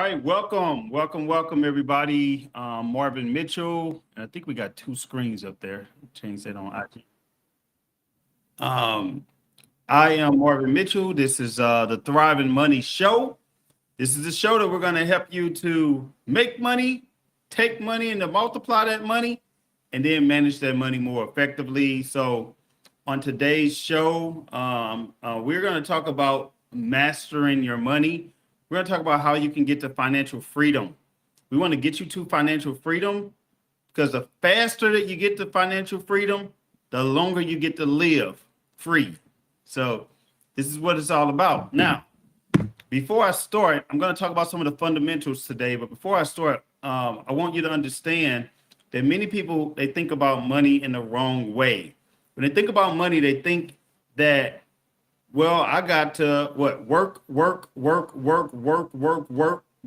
right, welcome, everybody. Marvin Mitchell, and I think we got two screens up there. Change that on IG. Um, I am Marvin Mitchell. This is the Thriving Money Show. This is the show that we're going to help you to make money, take money, and to multiply that money, and then manage that money more effectively. So, on today's show, we're going to talk about mastering your money. We're going to talk about how you can get to financial freedom. We want to get you to financial freedom because the faster that you get to financial freedom, the longer you get to live free. So this is what it's all about. Now, before I start, I'm going to talk about some of the fundamentals today. But before I start, I want you to understand that many people, they think about money in the wrong way. When they think about money, they think that, well, I got to work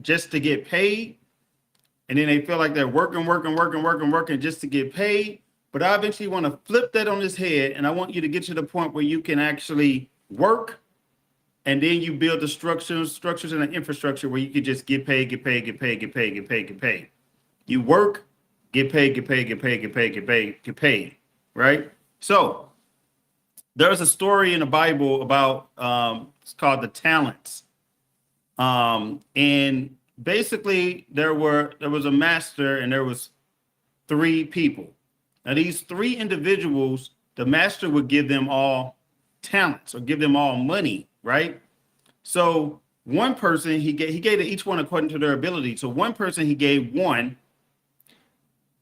just to get paid. And then they feel like they're working just to get paid. But I eventually want to flip that on its head. And I want you to get to the point where you can actually work. And then you build the structures and the infrastructure where you can just get paid. You work, get paid, right? So there's a story in the Bible about it's called the talents. And basically there was a master and there was three people. Now these three individuals, the master would give them all talents or give them all money, right? So one person he gave to each one according to their ability. So one person he gave one,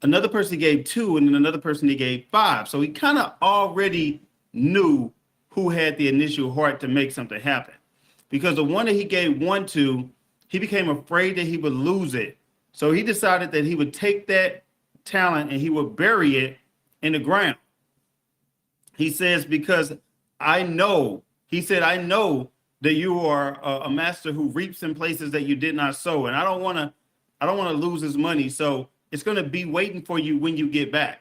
another person he gave two, and then another person he gave five. So he kind of already knew who had the initial heart to make something happen, because the one that he gave one to, he became afraid that he would lose it. So he decided that he would take that talent and he would bury it in the ground. He says, because I know that you are a master who reaps in places that you did not sow. And I don't want to lose his money. So it's going to be waiting for you when you get back.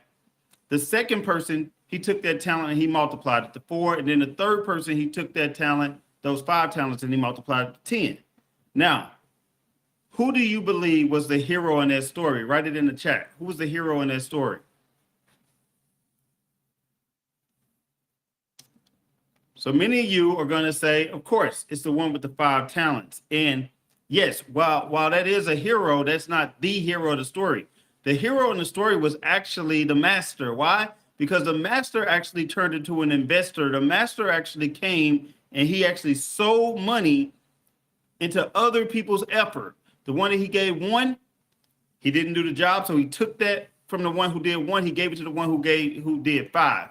The second person, he took that talent and he multiplied it to 4. And then the third person, he took that talent, those 5 talents, and he multiplied it to 10. Now, who do you believe was the hero in that story? Write it in the chat. Who was the hero in that story? So many of you are going to say, of course, it's the one with the 5 talents. And yes, while that is a hero, that's not the hero of the story. The hero in the story was actually the master. Why? Because the master actually turned into an investor. The master actually came and he actually sold money into other people's effort. The one that he gave one, he didn't do the job. So he took that from the one who did 1. He gave it to the one who did 5.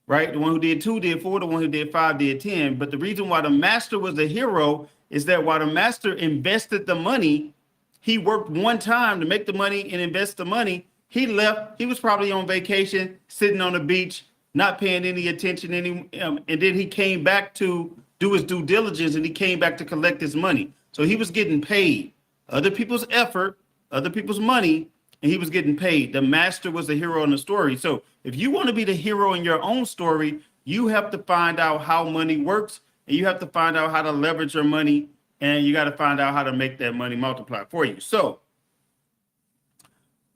Right? The one who did 2 did 4. The one who did 5 did 10. But the reason why the master was the hero is that while the master invested the money, he worked one time to make the money and invest the money. He left. He was probably on vacation, sitting on the beach, not paying any attention. And then he came back to do his due diligence, and he came back to collect his money. So he was getting paid. Other people's effort, other people's money, and he was getting paid. The master was the hero in the story. So if you want to be the hero in your own story, you have to find out how money works, and you have to find out how to leverage your money, and you got to find out how to make that money multiply for you. So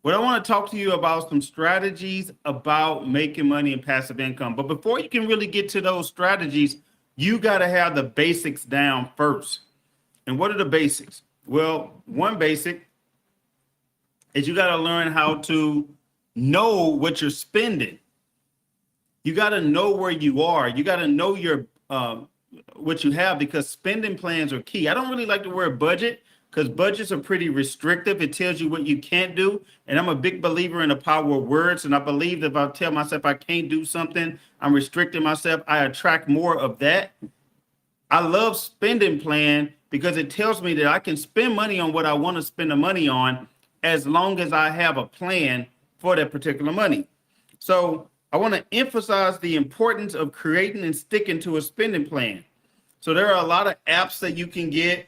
what I want to talk to you about some strategies about making money and passive income. But before you can really get to those strategies, you got to have the basics down first. And what are the basics? Well, one basic is you got to learn how to know what you're spending. You got to know where you are. You got to know your what you have, because spending plans are key. I don't really like the word budget because budgets are pretty restrictive. It tells you what you can't do. And I'm a big believer in the power of words. And I believe that if I tell myself I can't do something, I'm restricting myself. I attract more of that. I love spending plan because it tells me that I can spend money on what I want to spend the money on as long as I have a plan for that particular money. So I want to emphasize the importance of creating and sticking to a spending plan. So there are a lot of apps that you can get.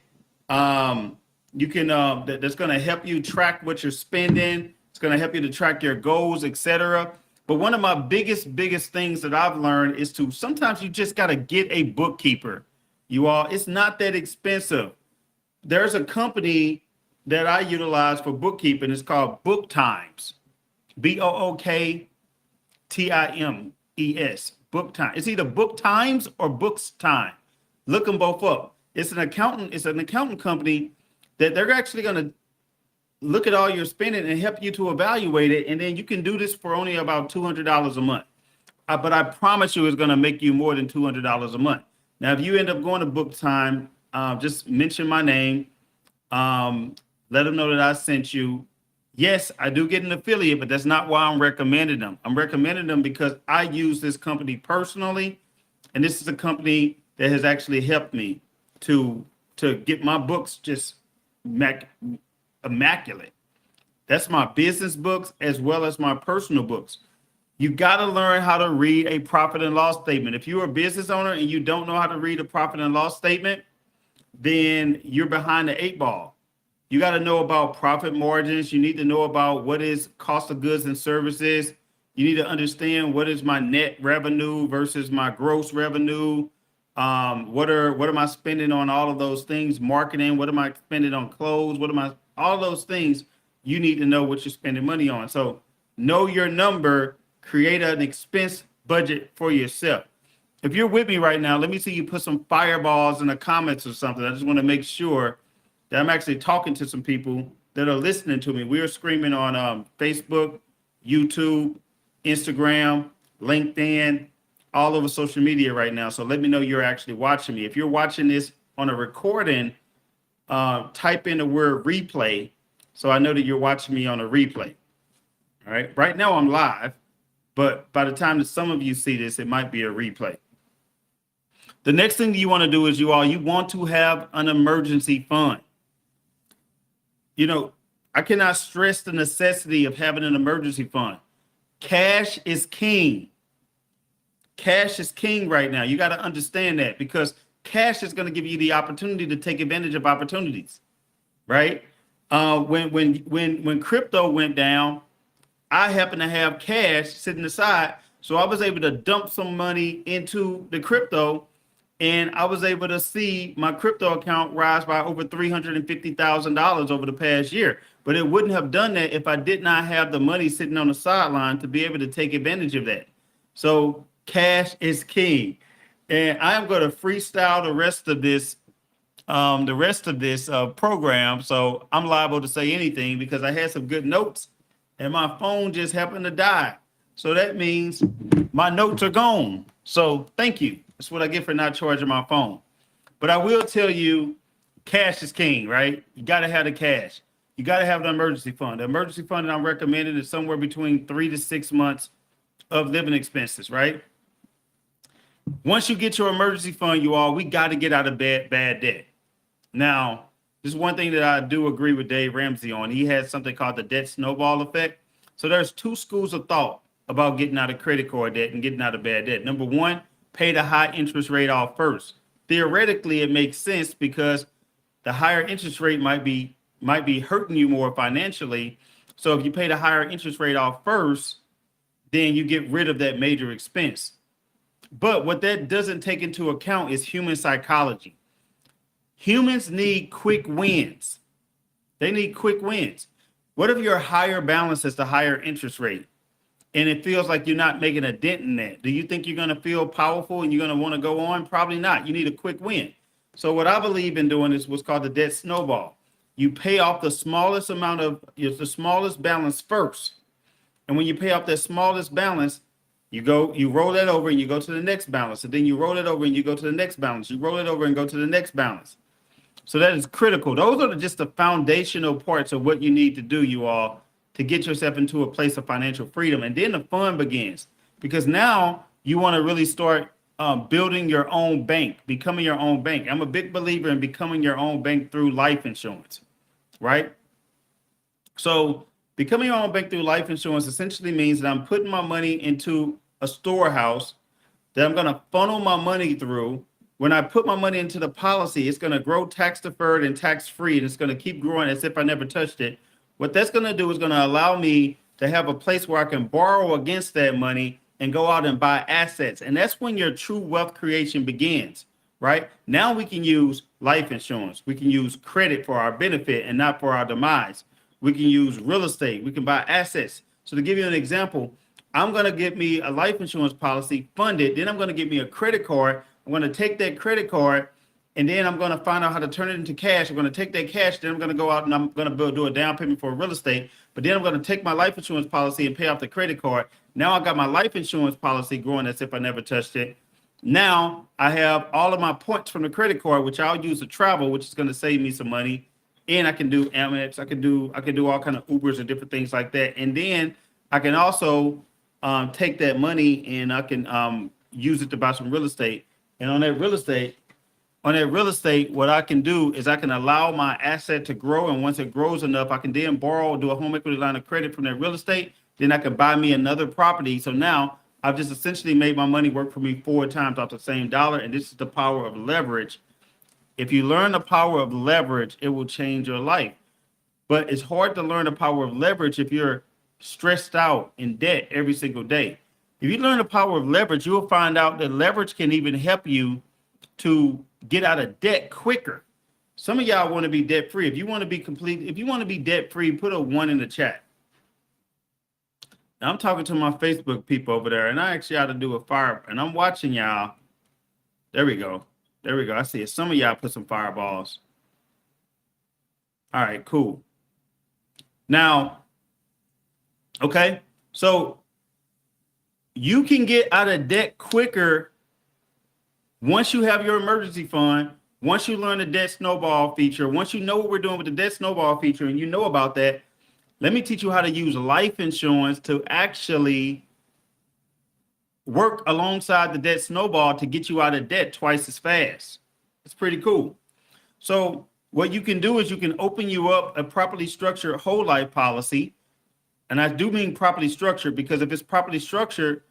That's going to help you track what you're spending. It's going to help you to track your goals, etc. But one of my biggest things that I've learned is to sometimes you just got to get a bookkeeper. You all, it's not that expensive. There's a company that I utilize for bookkeeping is called Book Times. BOOKTIMES. Book Time. It's either Book Times or Books Time. Look them both up. It's an accountant company that they're actually going to look at all your spending and help you to evaluate it. And then you can do this for only about $200 a month. But I promise you it's going to make you more than $200 a month. Now, if you end up going to Book Time, just mention my name. Let them know that I sent you. Yes, I do get an affiliate, but that's not why I'm recommending them. I'm recommending them because I use this company personally, and this is a company that has actually helped me to get my books just immaculate. That's my business books as well as my personal books. You got to learn how to read a profit and loss statement. If you're a business owner and you don't know how to read a profit and loss statement, then you're behind the eight ball. You got to know about profit margins. You need to know about what is cost of goods and services. You need to understand what is my net revenue versus my gross revenue. What am I spending on all of those things? Marketing. What am I spending on clothes? All those things you need to know what you're spending money on. So know your number, create an expense budget for yourself. If you're with me right now, let me see you put some fireballs in the comments or something. I just want to make sure that I'm actually talking to some people that are listening to me. We are screaming on Facebook, YouTube, Instagram, LinkedIn, all over social media right now. So let me know you're actually watching me. If you're watching this on a recording, type in the word replay so I know that you're watching me on a replay. All right. Right now I'm live, but by the time that some of you see this, it might be a replay. The next thing you want to do is you want to have an emergency fund. You know, I cannot stress the necessity of having an emergency fund. Cash is king. Cash is king right now. You got to understand that because cash is going to give you the opportunity to take advantage of opportunities, right? When crypto went down, I happened to have cash sitting aside, so I was able to dump some money into the crypto, and I was able to see my crypto account rise by over $350,000 over the past year. But it wouldn't have done that if I did not have the money sitting on the sideline to be able to take advantage of that. So cash is king. And I am going to freestyle the rest of this program. So I'm liable to say anything because I had some good notes and my phone just happened to die. So that means my notes are gone. So thank you. That's what I get for not charging my phone. But I will tell you, cash is king, right? You got to have the cash. You got to have the emergency fund. The emergency fund that I'm recommending is somewhere between 3 to 6 months of living expenses, right? Once you get your emergency fund, we got to get out of bad debt. Now, this is one thing that I do agree with Dave Ramsey on. He has something called the debt snowball effect. So there's two schools of thought about getting out of credit card debt and getting out of bad debt. Number one, pay the high interest rate off first. Theoretically, it makes sense because the higher interest rate might be hurting you more financially. So if you pay the higher interest rate off first, then you get rid of that major expense. But what that doesn't take into account is human psychology. Humans need quick wins. They need quick wins. What if your higher balance is the higher interest rate and it feels like you're not making a dent in that? Do you think you're going to feel powerful and you're going to want to go on? Probably not. You need a quick win. So what I believe in doing is what's called the debt snowball. You pay off the smallest balance first. And when you pay off that smallest balance, you roll that over and you go to the next balance. And then you roll it over and you go to the next balance. You roll it over and go to the next balance. So that is critical. Those are just the foundational parts of what you need to do, to get yourself into a place of financial freedom. And then the fun begins because now you want to really start building your own bank, becoming your own bank. I'm a big believer in becoming your own bank through life insurance, right? So becoming your own bank through life insurance essentially means that I'm putting my money into a storehouse that I'm going to funnel my money through. When I put my money into the policy, it's going to grow tax deferred and tax free, and it's going to keep growing as if I never touched it. What that's going to do is going to allow me to have a place where I can borrow against that money and go out and buy assets. And that's when your true wealth creation begins. right? Now we can use life insurance. We can use credit for our benefit and not for our demise. We can use real estate. We can buy assets. So to give you an example, I'm going to get me a life insurance policy funded. Then I'm going to get me a credit card. I'm going to take that credit card and then I'm going to find out how to turn it into cash. I'm going to take that cash. Then I'm going to go out and I'm going to do a down payment for real estate. But then I'm going to take my life insurance policy and pay off the credit card. Now I got my life insurance policy growing as if I never touched it. Now I have all of my points from the credit card, which I'll use to travel, which is going to save me some money. And I can do Amex. I can do all kind of Ubers and different things like that. And then I can also take that money and I can use it to buy some real estate. And on that real estate, what I can do is I can allow my asset to grow. And once it grows enough, I can then borrow, do a home equity line of credit from that real estate. Then I can buy me another property. So now I've just essentially made my money work for me 4 times off the same dollar. And this is the power of leverage. If you learn the power of leverage, it will change your life. But it's hard to learn the power of leverage if you're stressed out in debt every single day. If you learn the power of leverage, you'll find out that leverage can even help you to get out of debt quicker. Some of y'all want to be debt free. If you want to be debt free, put a 1 in the chat. Now, I'm talking to my Facebook people over there, and I asked y'all to do a fire, and I'm watching y'all. There we go. I see it. Some of y'all put some fireballs. All right, cool. Now, okay, so you can get out of debt quicker once you have your emergency fund, once you learn the debt snowball feature, once you know what we're doing with the debt snowball feature and you know about that. Let me teach you how to use life insurance to actually work alongside the debt snowball to get you out of debt twice as fast. It's pretty cool. So what you can do is you can open you up a properly structured whole life policy. And I do mean properly structured because if it's properly structured,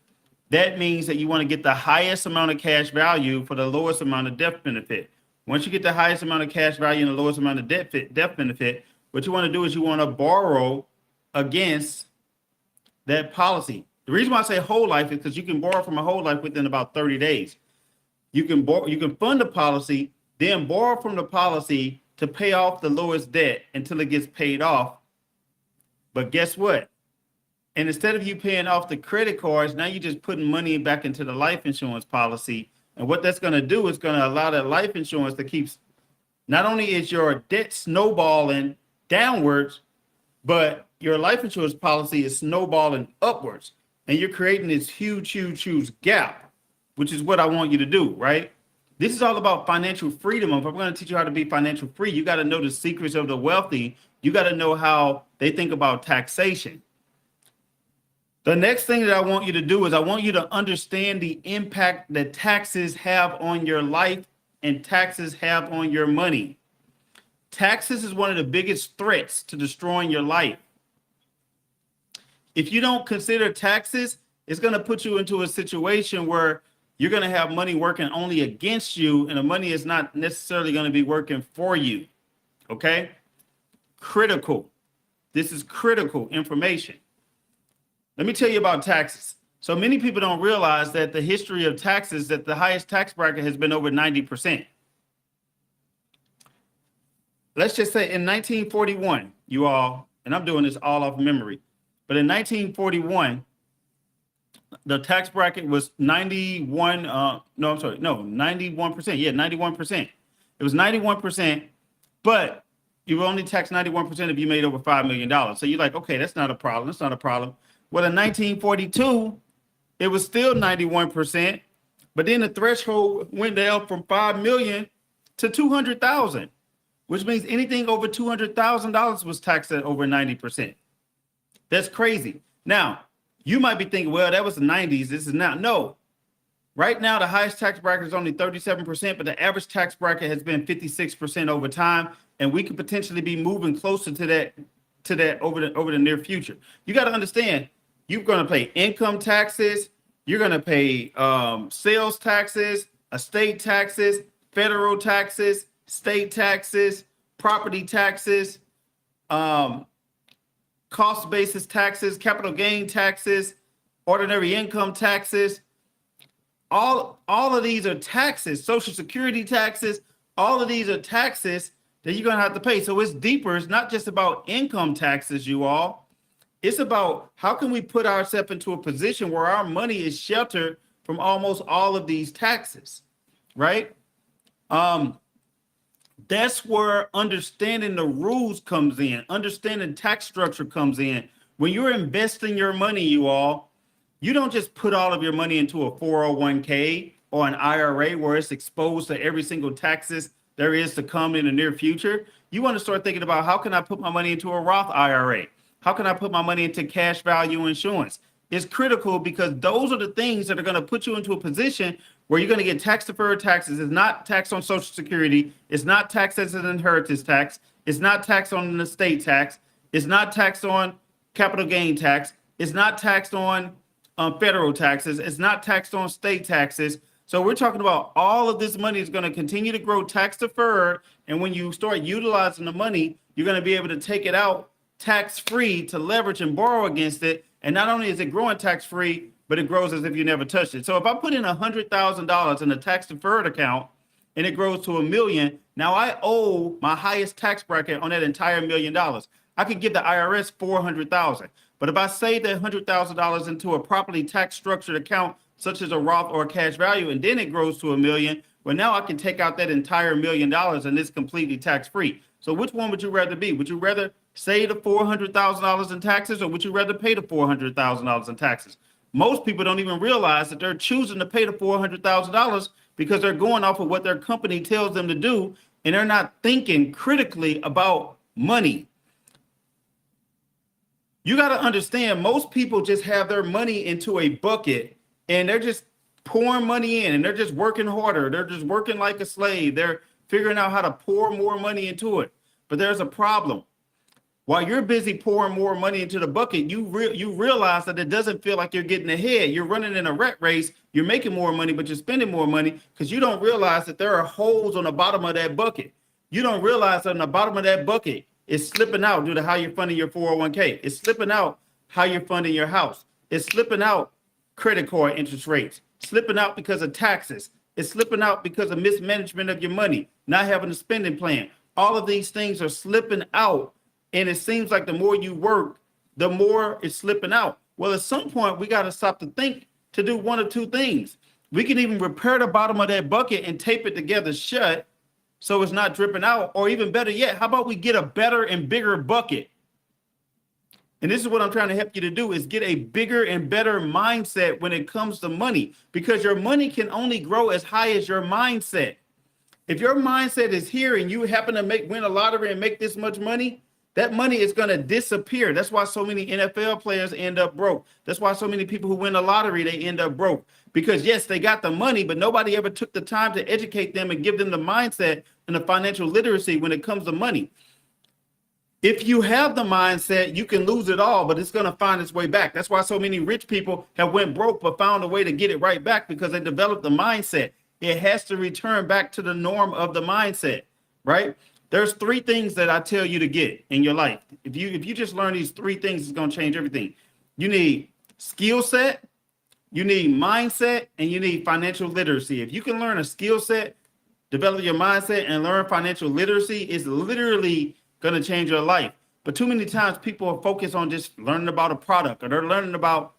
that means that you want to get the highest amount of cash value for the lowest amount of death benefit. Once you get the highest amount of cash value and the lowest amount of death benefit, what you want to do is you want to borrow against that policy. The reason why I say whole life is because you can borrow from a whole life within about 30 days. You can fund the policy, then borrow from the policy to pay off the lowest debt until it gets paid off. But guess what? And instead of you paying off the credit cards, now you're just putting money back into the life insurance policy. And what that's going to do is going to allow that life insurance to keep, not only is your debt snowballing downwards, but your life insurance policy is snowballing upwards. And you're creating this huge gap, which is what I want you to do, right? This is all about financial freedom. If I'm going to teach you how to be financial free, you got to know the secrets of the wealthy. You got to know how they think about taxation. The next thing that I want you to do is I want you to understand the impact that taxes have on your life and taxes have on your money. Taxes is one of the biggest threats to destroying your life. If you don't consider taxes, it's going to put you into a situation where you're going to have money working only against you, and the money is not necessarily going to be working for you. Okay? Critical. This is critical information. Let me tell you about taxes. So many people don't realize that the history of taxes, that the highest tax bracket has been over 90%. Let's just say in 1941, you all, and I'm doing this all off memory, but in 1941, the tax bracket was 91%. Yeah, 91%. It was 91%, but you were only taxed 91% if you made over $5 million. So you're like, okay, that's not a problem. That's not a problem. Well, in 1942, it was still 91%, but then the threshold went down from 5 million to 200,000, which means anything over $200,000 was taxed at over 90%. That's crazy. Now, you might be thinking, well, that was the 90s. This is now. No. Right now, the highest tax bracket is only 37%, but the average tax bracket has been 56% over time, and we could potentially be moving closer to that over the near future. You got to understand, you're going to pay income taxes, you're going to pay sales taxes, estate taxes, federal taxes, state taxes, property taxes, cost basis taxes, capital gain taxes, ordinary income taxes. all of these are taxes, Social Security taxes. All of these are taxes that you're gonna have to pay. So it's deeper. It's not just about income taxes, you all. It's about how can we put ourselves into a position where our money is sheltered from almost all of these taxes, right? That's where understanding the rules comes in, understanding tax structure comes in. When you're investing your money, you all, you don't just put all of your money into a 401k or an IRA where it's exposed to every single taxes there is to come in the near future. You want to start thinking about, how can I put my money into a Roth IRA? How can I put my money into cash value insurance? It's critical because those are the things that are going to put you into a position where you're going to get tax deferred taxes. It's not taxed on Social Security. It's not taxed as an inheritance tax. It's not taxed on an estate tax. It's not taxed on capital gain tax. It's not taxed on federal taxes. It's not taxed on state taxes. So we're talking about all of this money is going to continue to grow tax deferred. And when you start utilizing the money, you're going to be able to take it out tax free to leverage and borrow against it. And not only is it growing tax free, but it grows as if you never touched it. So if I put in $100,000 in a tax deferred account and it grows to $1 million, now I owe my highest tax bracket on that entire $1 million. I could give the IRS $400,000. But if I save that $100,000 into a properly tax structured account, such as a Roth or a cash value, and then it grows to $1 million, well, now I can take out that entire $1 million and it's completely tax free. So which one would you rather be? Would you rather save the $400,000 in taxes, or would you rather pay the $400,000 in taxes? Most people don't even realize that they're choosing to pay the $400,000 because they're going off of what their company tells them to do, and they're not thinking critically about money. You got to understand, most people just have their money into a bucket and they're just pouring money in and they're just working harder. They're just working like a slave. They're figuring out how to pour more money into it. But there's a problem. While you're busy pouring more money into the bucket, you realize that it doesn't feel like you're getting ahead. You're running in a rat race. You're making more money, but you're spending more money because you don't realize that there are holes on the bottom of that bucket. You don't realize that on the bottom of that bucket is slipping out due to how you're funding your 401k. It's slipping out how you're funding your house. It's slipping out credit card interest rates, slipping out because of taxes. It's slipping out because of mismanagement of your money, not having a spending plan. All of these things are slipping out. And it seems like the more you work, the more it's slipping out. Well, at some point, we got to stop to think to do one of two things. We can even repair the bottom of that bucket and tape it together shut so it's not dripping out. Or even better yet, how about we get a better and bigger bucket? And this is what I'm trying to help you to do, is get a bigger and better mindset when it comes to money, because your money can only grow as high as your mindset. If your mindset is here and you happen to win a lottery and make this much money, that money is going to disappear. That's why so many NFL players end up broke. That's why so many people who win the lottery, they end up broke. Because yes, they got the money, but nobody ever took the time to educate them and give them the mindset and the financial literacy when it comes to money. If you have the mindset, you can lose it all, but it's going to find its way back. That's why so many rich people have went broke but found a way to get it right back, because they developed the mindset. It has to return back to the norm of the mindset, right? There's three things that I tell you to get in your life. If you just learn these three things, it's going to change everything. You need skill set, you need mindset, and you need financial literacy. If you can learn a skill set, develop your mindset, and learn financial literacy, it's literally going to change your life. But too many times people are focused on just learning about a product, or they're learning about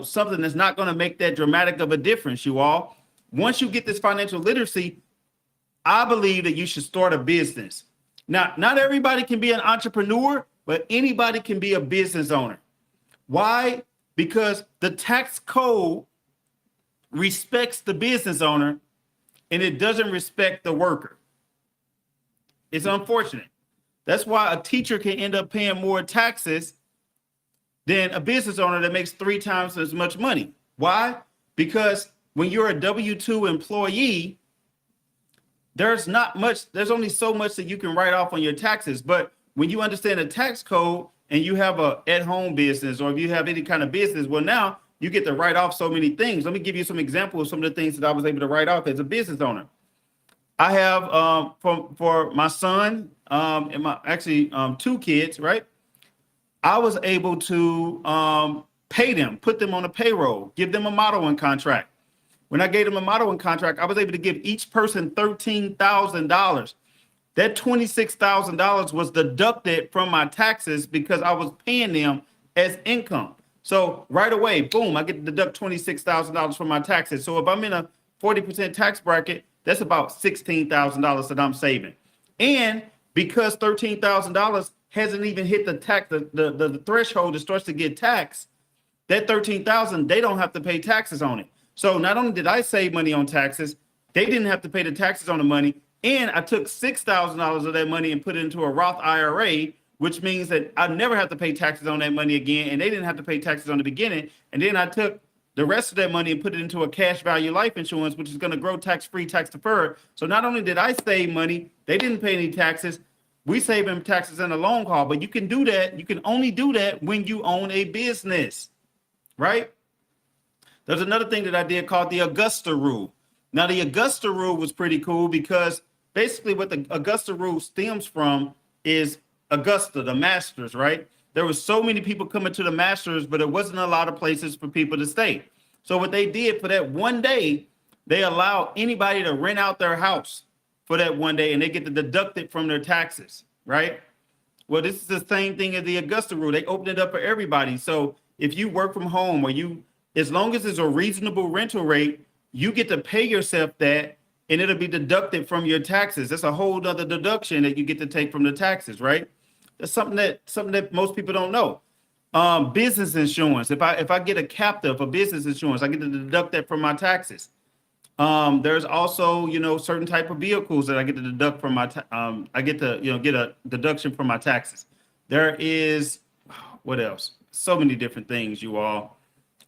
something that's not going to make that dramatic of a difference, you all. Once you get this financial literacy, I believe that you should start a business. Now, not everybody can be an entrepreneur, but anybody can be a business owner. Why? Because the tax code respects the business owner and it doesn't respect the worker. It's unfortunate. That's why a teacher can end up paying more taxes than a business owner that makes 3 times as much money. Why? Because when you're a W-2 employee, there's only so much that you can write off on your taxes. But when you understand the tax code and you have a at-home business, or if you have any kind of business, well, now you get to write off so many things. Let me give you some examples of some of the things that I was able to write off as a business owner. I have for my son and my 2 kids, right? I was able to pay them, put them on a payroll, give them a modeling contract. When I gave them a modeling contract, I was able to give each person $13,000. That $26,000 was deducted from my taxes because I was paying them as income. So right away, boom, I get to deduct $26,000 from my taxes. So if I'm in a 40% tax bracket, that's about $16,000 that I'm saving. And because $13,000 hasn't even hit the tax, the threshold that starts to get taxed, that $13,000, they don't have to pay taxes on it. So not only did I save money on taxes, they didn't have to pay the taxes on the money. And I took $6,000 of that money and put it into a Roth IRA, which means that I never have to pay taxes on that money again. And they didn't have to pay taxes on the beginning. And then I took the rest of that money and put it into a cash value life insurance, which is going to grow tax-free, tax-deferred. So not only did I save money, they didn't pay any taxes. We save them taxes in a loan call. But you can do that. You can only do that when you own a business, right? There's another thing that I did called the Augusta Rule. Now, the Augusta Rule was pretty cool because basically what the Augusta Rule stems from is Augusta, the Masters, right? There were so many people coming to the Masters, but there wasn't a lot of places for people to stay. So what they did for that one day, they allowed anybody to rent out their house for that one day, and they get to deduct it from their taxes, right? Well, this is the same thing as the Augusta Rule. They opened it up for everybody. So if you work from home or as long as it's a reasonable rental rate, you get to pay yourself that, and it'll be deducted from your taxes. That's a whole other deduction that you get to take from the taxes, right? That's something that most people don't know. Business insurance. If I get a captive, a business insurance, I get to deduct that from my taxes. There's also, certain type of vehicles that I get to deduct from my, I get to, get a deduction from my taxes. There is, what else? So many different things, you all.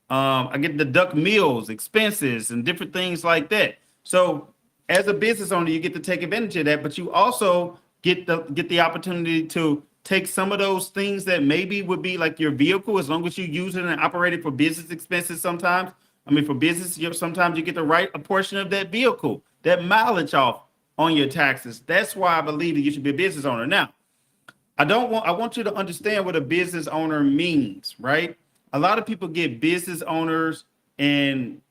I get to deduct meals, expenses, and different things like that. So as a business owner, you get to take advantage of that, but you also get the opportunity to take some of those things that maybe would be like your vehicle, as long as you use it and operate it for business expenses sometimes. I mean, for business, sometimes you get to write a portion of that vehicle, that mileage off on your taxes. That's why I believe that you should be a business owner. Now, I want you to understand what a business owner means, right? A lot of people get business owners and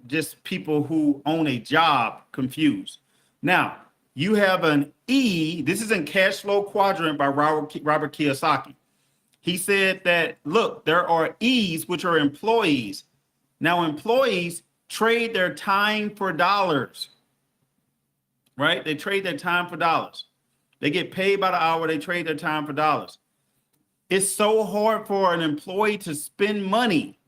just people who own a job confused. Now, you have an E. This is in Cash Flow Quadrant by Robert Kiyosaki. He said that, look, there are E's, which are employees. Now, employees trade their time for dollars, right? They trade their time for dollars. They get paid by the hour. They trade their time for dollars. It's so hard for an employee to spend money.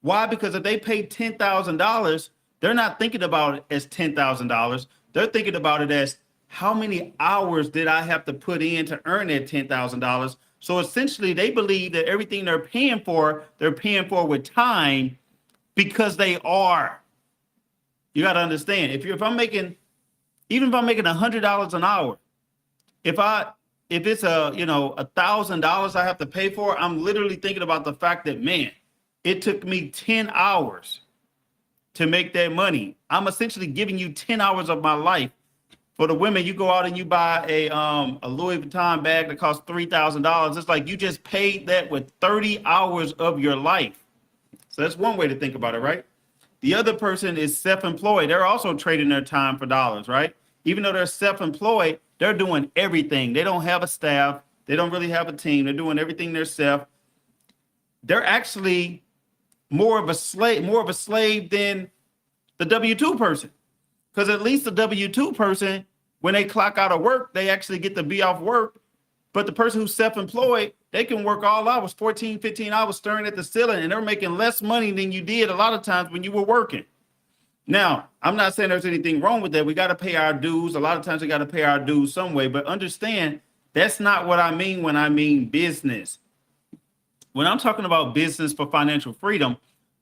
Why? Because if they pay $10,000, they're not thinking about it as $10,000. They're thinking about it as, how many hours did I have to put in to earn that $10,000? So essentially, they believe that everything they're paying for with time, because they are. You got to understand, if I'm making $100 an hour, if it's $1,000 I have to pay for, I'm literally thinking about the fact that, man, it took me 10 hours to make that money. I'm essentially giving you 10 hours of my life. For the women, you go out and you buy a Louis Vuitton bag that costs $3,000. It's like you just paid that with 30 hours of your life. So that's one way to think about it, right? The other person is self-employed. They're also trading their time for dollars, right? Even though they're self-employed, they're doing everything. They don't have a staff. They don't really have a team. They're doing everything themselves. They're actually more of a slave than the W-2 person. Because at least the W-2 person, when they clock out of work, they actually get to be off work. But the person who's self-employed, they can work all hours, 14, 15 hours staring at the ceiling, and they're making less money than you did a lot of times when you were working. Now, I'm not saying there's anything wrong with that. We got to pay our dues. A lot of times we got to pay our dues some way. But understand, that's not what I mean when I mean business. When I'm talking about business for financial freedom,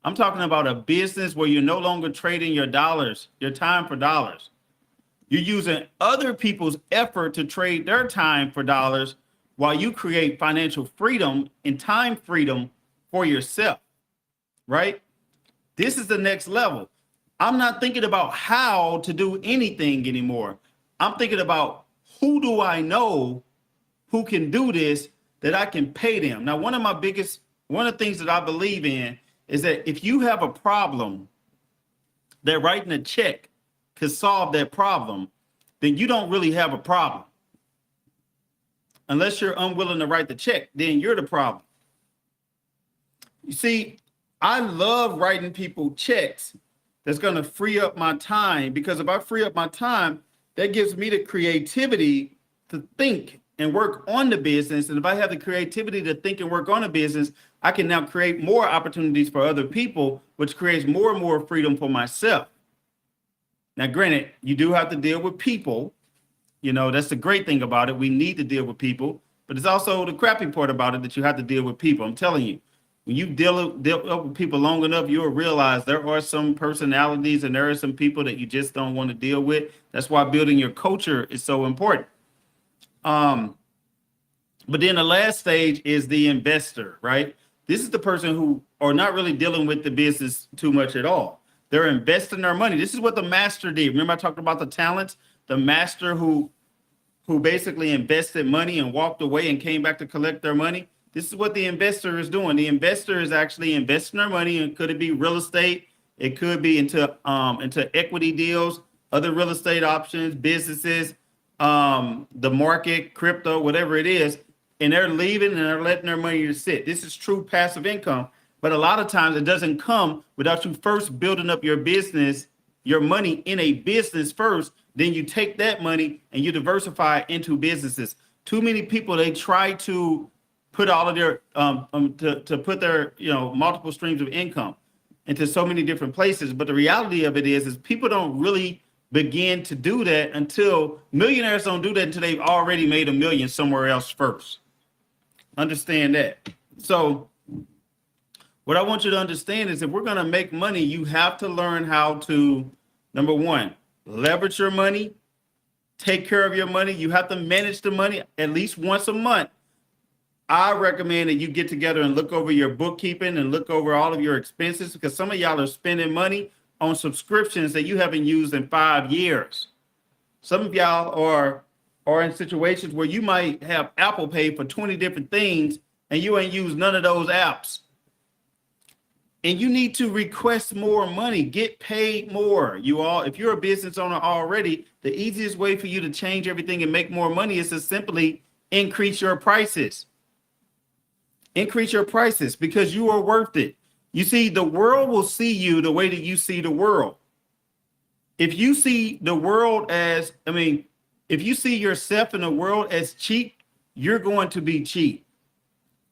I'm talking about a business where you're no longer trading your dollars, your time for dollars. You're using other people's effort to trade their time for dollars while you create financial freedom and time freedom for yourself, right? This is the next level. I'm not thinking about how to do anything anymore. I'm thinking about, who do I know who can do this that I can pay them? Now, one of my biggest one of the things that I believe in is that if you have a problem, that writing a check could solve that problem, then you don't really have a problem. Unless you're unwilling to write the check, then you're the problem. You see, I love writing people checks that's going to free up my time, because if I free up my time, that gives me the creativity to think and work on the business. And if I have the creativity to think and work on a business, I can now create more opportunities for other people, which creates more and more freedom for myself. Now, granted, you do have to deal with people. You know, that's the great thing about it. We need to deal with people, but it's also the crappy part about it that you have to deal with people. I'm telling you, when you deal with people long enough, you'll realize there are some personalities and there are some people that you just don't want to deal with. That's why building your culture is so important. But then the last stage is the investor, right? This is the person who are not really dealing with the business too much at all. They're investing their money. This is what the master did. Remember I talked about the talents? The master who basically invested money and walked away and came back to collect their money. This is what the investor is doing. The investor is actually investing their money, and could it be real estate? It could be into equity deals, other real estate options, businesses, the market, crypto, whatever it is. And they're leaving and they're letting their money sit. This is true passive income. But a lot of times it doesn't come without you first building up your business, your money in a business first. Then you take that money and you diversify into businesses. Too many people, they try to put all of their to put their multiple streams of income into so many different places. But the reality of it is people don't really begin to do that until millionaires don't do that until they've already made $1 million somewhere else first. Understand that. So what I want you to understand is if we're going to make money, you have to learn how to, number one, leverage your money, take care of your money. You have to manage the money at least once a month. I recommend that you get together and look over your bookkeeping and look over all of your expenses, because some of y'all are spending money on subscriptions that you haven't used in 5 years. Some of y'all are in situations where you might have Apple Pay for 20 different things and you ain't used none of those apps. And you need to request more money, get paid more. You all, if you're a business owner already, the easiest way for you to change everything and make more money is to simply increase your prices. Increase your prices because you are worth it. You see, the world will see you the way that you see the world. If you see the world as, if you see yourself in the world as cheap, you're going to be cheap.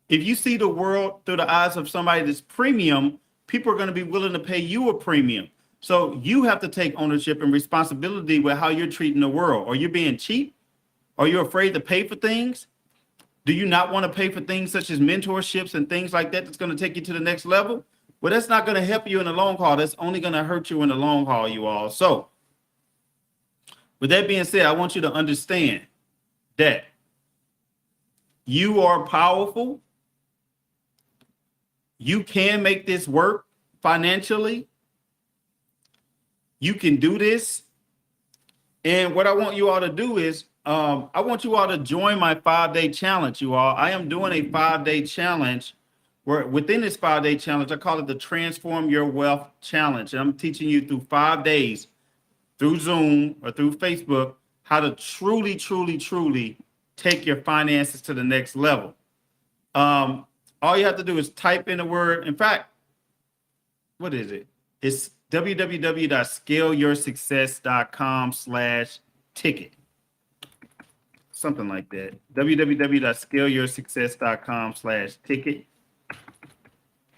If you see the world through the eyes of somebody that's premium, people are going to be willing to pay you a premium. So you have to take ownership and responsibility with how you're treating the world. Are you being cheap? Are you afraid to pay for things? Do you not want to pay for things such as mentorships and things like that that's going to take you to the next level? Well, that's not going to help you in the long haul. That's only going to hurt you in the long haul, you all. So with that being said, I want you to understand that you are powerful. You can make this work financially. You can do this. And what I want you all to do is, I want you all to join my 5-day challenge, you all. I am doing a 5-day challenge where within this 5-day challenge, I call it the Transform Your Wealth Challenge. And I'm teaching you through 5 days through Zoom or through Facebook how to truly, truly, truly take your finances to the next level. All you have to do is type in the word. In fact, what is it? It's www.scaleyoursuccess.com/ticket. Something like that. www.scaleyoursuccess.com/ticket.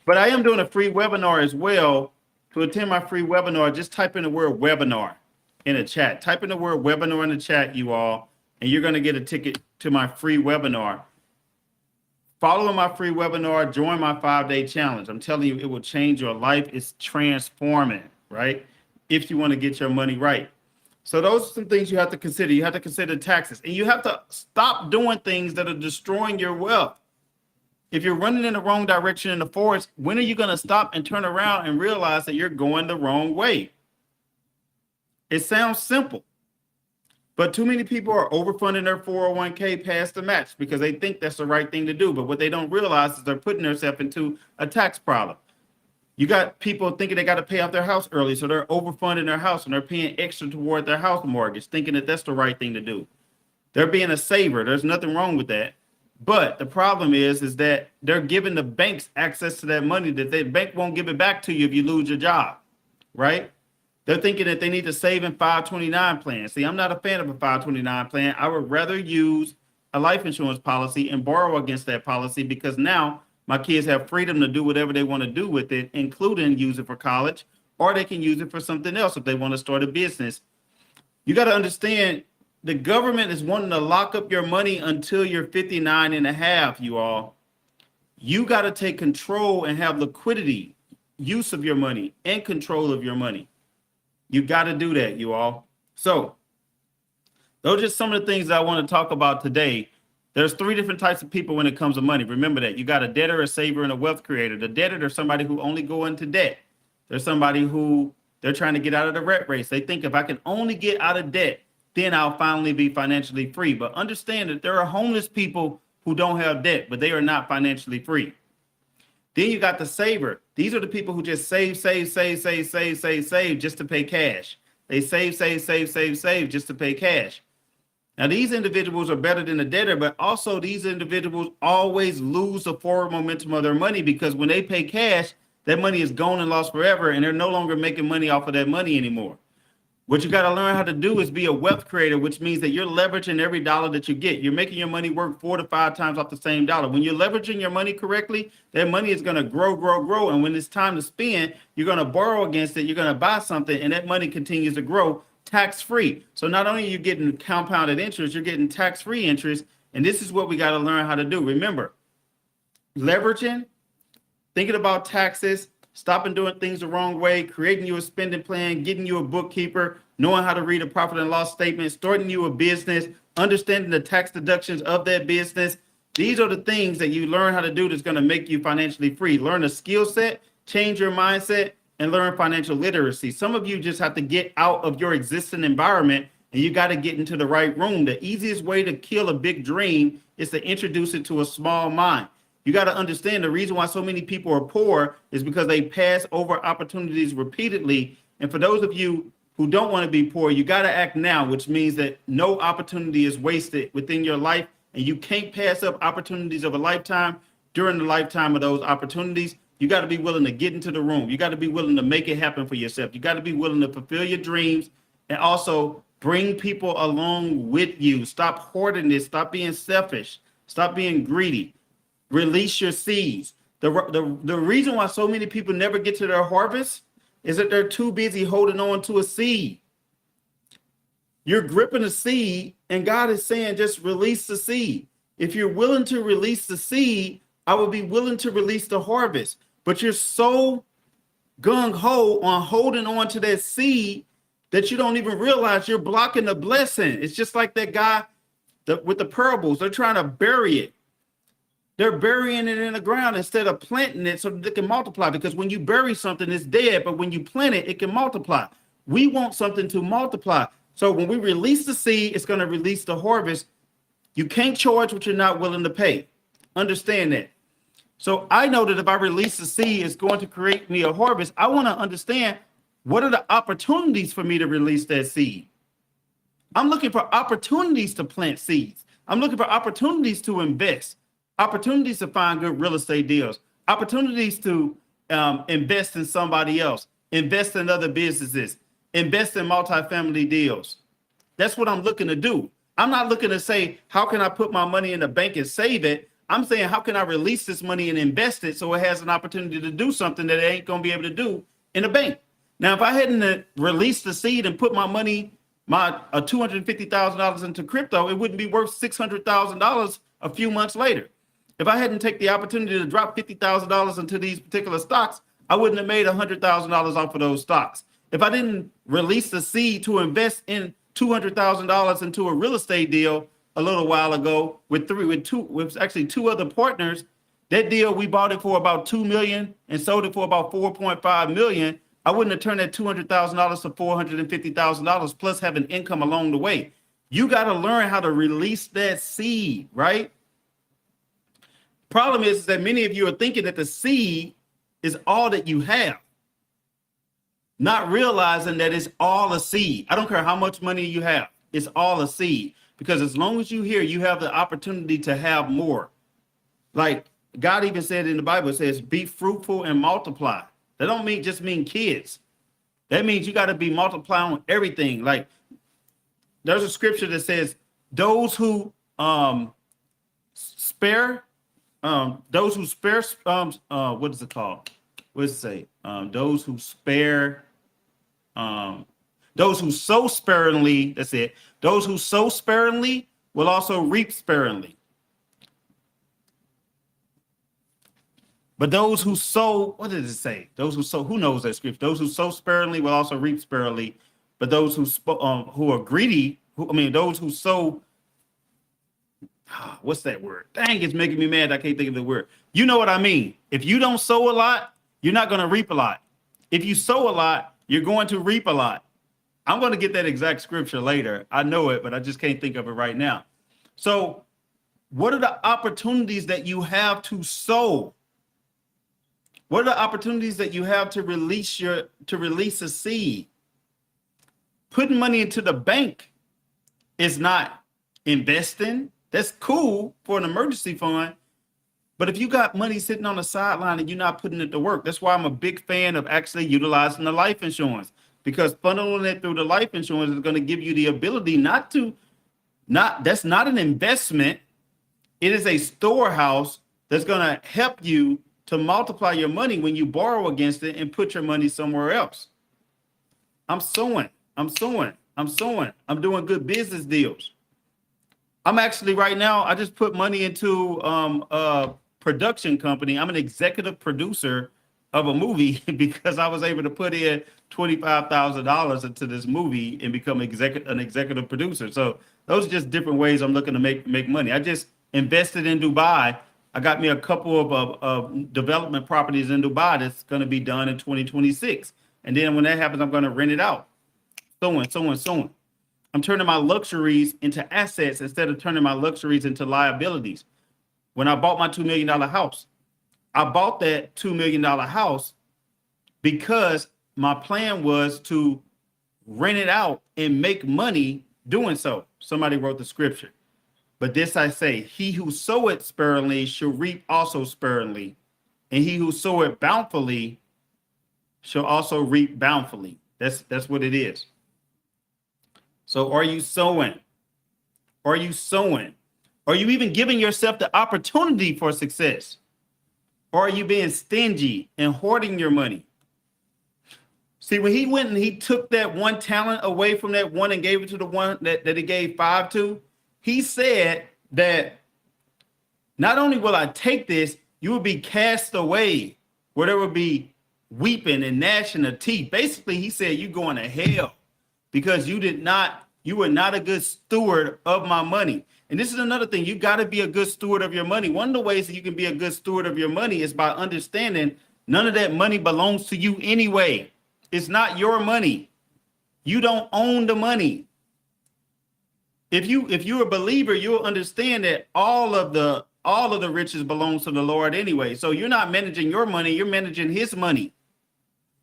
But I am doing a free webinar as well. To attend my free webinar, just type in the word webinar in the chat. Type in the word webinar in the chat, you all, and you're going to get a ticket to my free webinar. Follow my free webinar, join my 5-day challenge. I'm telling you, it will change your life. It's transforming, right? If you want to get your money right. So those are some things you have to consider. You have to consider taxes, and you have to stop doing things that are destroying your wealth. If you're running in the wrong direction in the forest, when are you going to stop and turn around and realize that you're going the wrong way? It sounds simple. But too many people are overfunding their 401k past the match because they think that's the right thing to do. But what they don't realize is they're putting themselves into a tax problem. You got people thinking they got to pay off their house early, so they're overfunding their house and they're paying extra toward their house mortgage, thinking that that's the right thing to do. They're being a saver. There's nothing wrong with that. But the problem is that they're giving the banks access to that money that the bank won't give it back to you if you lose your job, right? They're thinking that they need to save in 529 plans. See, I'm not a fan of a 529 plan. I would rather use a life insurance policy and borrow against that policy because now my kids have freedom to do whatever they want to do with it, including use it for college, or they can use it for something else if they want to start a business. You got to understand the government is wanting to lock up your money until you're 59 and a half, you all. You got to take control and have liquidity, use of your money, and control of your money. You got to do that, you all. So those are just some of the things that I want to talk about today. There's 3 different types of people when it comes to money. Remember that. You got a debtor, a saver, and a wealth creator. The debtor, they're somebody who only go into debt. There's somebody who they're trying to get out of the rat race. They think if I can only get out of debt, then I'll finally be financially free. But understand that there are homeless people who don't have debt, but they are not financially free. Then you got the saver. These are the people who just save just to pay cash. They save just to pay cash. Now, these individuals are better than the debtor, but also these individuals always lose the forward momentum of their money because when they pay cash, that money is gone and lost forever, and they're no longer making money off of that money anymore. What you got to learn how to do is be a wealth creator, which means that you're leveraging every dollar that you get. You're making your money work 4 to 5 times off the same dollar. When you're leveraging your money correctly, that money is going to grow. And when it's time to spend, you're going to borrow against it. You're going to buy something, and that money continues to grow tax-free. So not only are you getting compounded interest, you're getting tax-free interest. And this is what we got to learn how to do. Remember, leveraging, thinking about taxes, stopping doing things the wrong way, creating you a spending plan, getting you a bookkeeper, knowing how to read a profit and loss statement, starting you a business, understanding the tax deductions of that business. These are the things that you learn how to do that's going to make you financially free. Learn a skill set, change your mindset, and learn financial literacy. Some of you just have to get out of your existing environment and you got to get into the right room. The easiest way to kill a big dream is to introduce it to a small mind. You got to understand the reason why so many people are poor is because they pass over opportunities repeatedly. And for those of you who don't want to be poor, you got to act now, which means that no opportunity is wasted within your life. And you can't pass up opportunities of a lifetime during the lifetime of those opportunities. You got to be willing to get into the room. You got to be willing to make it happen for yourself. You got to be willing to fulfill your dreams and also bring people along with you. Stop hoarding this. Stop being selfish. Stop being greedy. Release your seeds. The reason why so many people never get to their harvest is that they're too busy holding on to a seed. You're gripping a seed, and God is saying, just release the seed. If you're willing to release the seed, I will be willing to release the harvest. But you're so gung-ho on holding on to that seed that you don't even realize you're blocking the blessing. It's just like that guy with the parables. They're trying to bury it. They're burying it in the ground instead of planting it so that it can multiply. Because when you bury something, it's dead. But when you plant it, it can multiply. We want something to multiply. So when we release the seed, it's going to release the harvest. You can't charge what you're not willing to pay. Understand that. So I know that if I release the seed, it's going to create me a harvest. I want to understand what are the opportunities for me to release that seed. I'm looking for opportunities to plant seeds. I'm looking for opportunities to invest. Opportunities to find good real estate deals, opportunities to invest in somebody else, invest in other businesses, invest in multifamily deals. That's what I'm looking to do. I'm not looking to say, how can I put my money in the bank and save it? I'm saying, how can I release this money and invest it so it has an opportunity to do something that it ain't going to be able to do in a bank? Now, if I hadn't released the seed and put my money, my $250,000 into crypto, it wouldn't be worth $600,000 a few months later. If I hadn't taken the opportunity to drop $50,000 into these particular stocks, I wouldn't have made $100,000 off of those stocks. If I didn't release the seed to invest in $200,000 into a real estate deal a little while ago with actually two other partners, that deal we bought it for about $2 million and sold it for about $4.5 million. I wouldn't have turned that $200,000 to $450,000 plus having income along the way. You got to learn how to release that seed, right? Problem is that many of you are thinking that the seed is all that you have, not realizing that it's all a seed. I don't care how much money you have, it's all a seed. Because as long as you hear, you have the opportunity to have more. Like God even said in the Bible, it says, be fruitful and multiply. That don't mean kids. That means you got to be multiplying on everything. Like there's a scripture that says, those who spare, what is it called? What does it say? Those who spare, those who sow sparingly, that's it. Those who sow sparingly will also reap sparingly. But those who sow, what did it say? Those who sow, who knows that scripture? Those who sow sparingly will also reap sparingly. But those who are greedy, those who sow, what's that word? Dang, it's making me mad. I can't think of the word. You know what I mean? If you don't sow a lot, you're not going to reap a lot. If you sow a lot, you're going to reap a lot. I'm going to get that exact scripture later. I know it, but I just can't think of it right now. So what are the opportunities that you have to sow? What are the opportunities that you have to release a seed? Putting money into the bank is not investing. That's cool for an emergency fund. But if you got money sitting on the sideline and you're not putting it to work, that's why I'm a big fan of actually utilizing the life insurance, because funneling it through the life insurance is going to give you the ability that's not an investment. It is a storehouse that's going to help you to multiply your money when you borrow against it and put your money somewhere else. I'm sowing. I'm doing good business deals. I'm actually right now, I just put money into a production company. I'm an executive producer of a movie because I was able to put in $25,000 into this movie and become an executive producer. So those are just different ways I'm looking to make money. I just invested in Dubai. I got me a couple of development properties in Dubai that's going to be done in 2026. And then when that happens, I'm going to rent it out. So. I'm turning my luxuries into assets instead of turning my luxuries into liabilities. When I bought my $2 million house, I bought that $2 million house because my plan was to rent it out and make money doing so. Somebody wrote the scripture. But this I say, he who soweth sparingly shall reap also sparingly, and he who soweth bountifully shall also reap bountifully. That's what it is. So are you sowing? Are you sowing? Are you even giving yourself the opportunity for success? Or are you being stingy and hoarding your money? See, when he went and he took that one talent away from that one and gave it to the one that he gave 5 to, he said that not only will I take this, you will be cast away, where there will be weeping and gnashing of teeth. Basically, he said, you're going to hell because you were not a good steward of my money. And this is another thing. You got to be a good steward of your money. One of the ways that you can be a good steward of your money is by understanding none of that money belongs to you anyway. It's not your money. You don't own the money. If you're a believer, you'll understand that all of the riches belongs to the Lord anyway. So you're not managing your money, you're managing his money.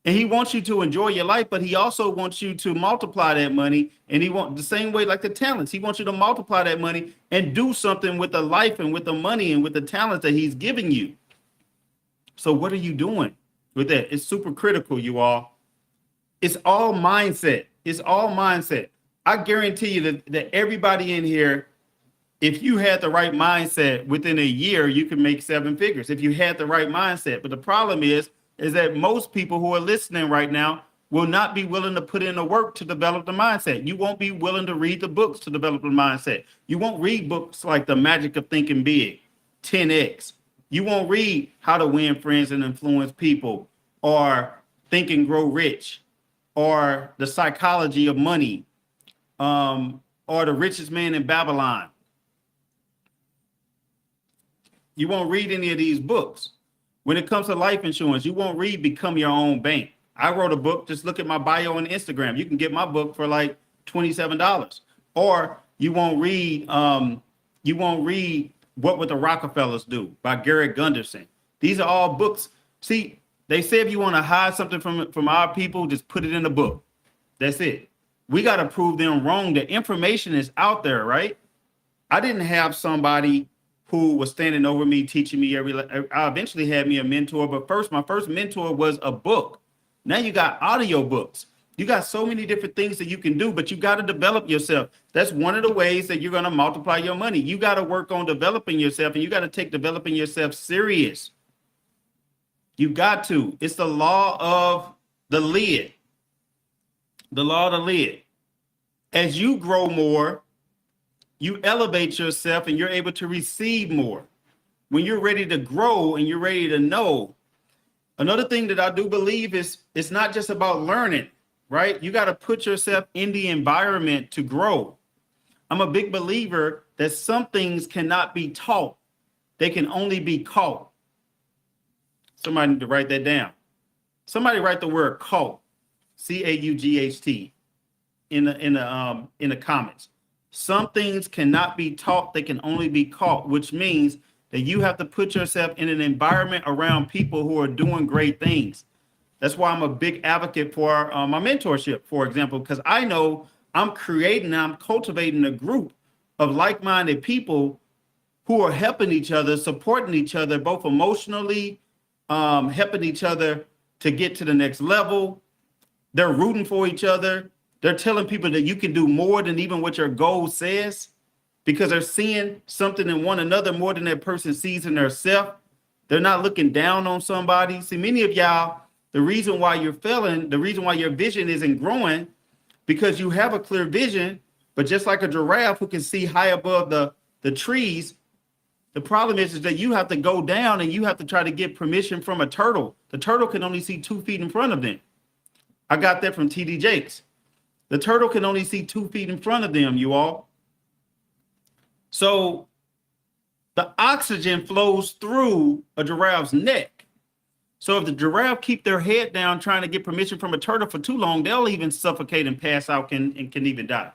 And he wants you to enjoy your life, but he also wants you to multiply that money. And he wants the same way like the talents. He wants you to multiply that money and do something with the life and with the money and with the talents that he's giving you. So what are you doing with that? It's super critical, you all. It's all mindset. It's all mindset. I guarantee you that everybody in here, if you had the right mindset, within a year, you can make 7 figures if you had the right mindset. But the problem is that most people who are listening right now will not be willing to put in the work to develop the mindset. You won't be willing to read the books to develop the mindset. You won't read books like The Magic of Thinking Big, 10X. You won't read How to Win Friends and Influence People, or Think and Grow Rich, or The Psychology of Money, or The Richest Man in Babylon. You won't read any of these books. When it comes to life insurance, you won't read Become Your Own Bank. I wrote a book. Just look at my bio on Instagram. You can get my book for like $27. Or You won't read What Would the Rockefellers Do by Garrett Gunderson. These are all books. See, they say if you want to hide something from our people, just put it in a book. That's it. We got to prove them wrong. The information is out there, right? I didn't have somebody who was standing over me, teaching me I eventually had me a mentor, but my first mentor was a book. Now you got audio books. You got so many different things that you can do, but you got to develop yourself. That's one of the ways that you're going to multiply your money. You got to work on developing yourself, and you got to take developing yourself serious. You got to. It's the law of the lid. The law of the lid. As you grow more, you elevate yourself and you're able to receive more. When you're ready to grow and you're ready to know. Another thing that I do believe is it's not just about learning, right? You got to put yourself in the environment to grow. I'm a big believer that some things cannot be taught. They can only be caught. Somebody need to write that down. Somebody write the word caught, C-A-U-G-H-T, in the comments. Some things cannot be taught, they can only be caught, which means that you have to put yourself in an environment around people who are doing great things. That's why I'm a big advocate for my mentorship, for example, because I know I'm cultivating a group of like-minded people who are helping each other, supporting each other, both emotionally, helping each other to get to the next level. They're rooting for each other. They're telling people that you can do more than even what your goal says, because they're seeing something in one another more than that person sees in themselves. They're not looking down on somebody. See, many of y'all, the reason why you're failing, the reason why your vision isn't growing, because you have a clear vision, but just like a giraffe who can see high above the trees, the problem is that you have to go down and you have to try to get permission from a turtle. The turtle can only see 2 feet in front of them. I got that from TD Jakes. The turtle can only see 2 feet in front of them, you all. So the oxygen flows through a giraffe's neck. So if the giraffe keep their head down trying to get permission from a turtle for too long, they'll even suffocate and pass out and can even die,